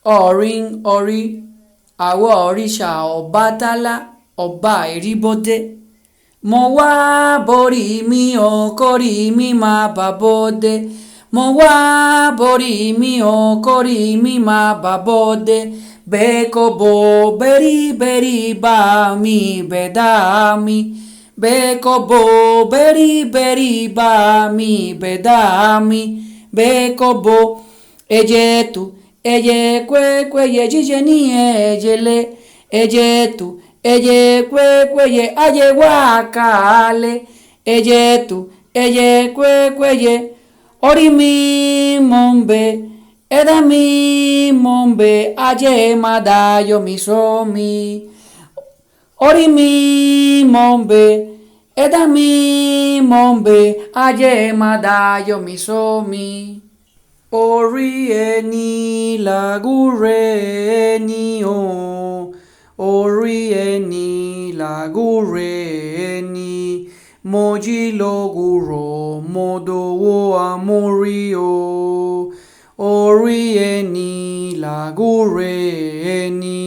ọ̀rin orí àwọ̀ òrìṣà Ọbàtálá ọba ìrìbọdè. Mo wá borí mi ò kórí mi má bà bòde. Mo wá borí mi ò kórí mi má bà bòde. Beko bo beri beri ba mi bedami. Beko bo beri beri ba mi bedami. Beko bo ejetu eye kwe kwe ye jijeni ejele ejetu eye kwe kwe ye aye wakale ejetu eye kwe kwe ye ori mi mombe eda mi mombe aye madayo mi somi ori mi mombe eda mi mombe aye madayo mi somi. Orí ẹni làgùrẹ ẹni o, orí ẹni làgùrẹ ẹni. Mo jí lówùúrọ̀ mo dòwó àmúrí o, orí ẹni làgùrẹ ẹni.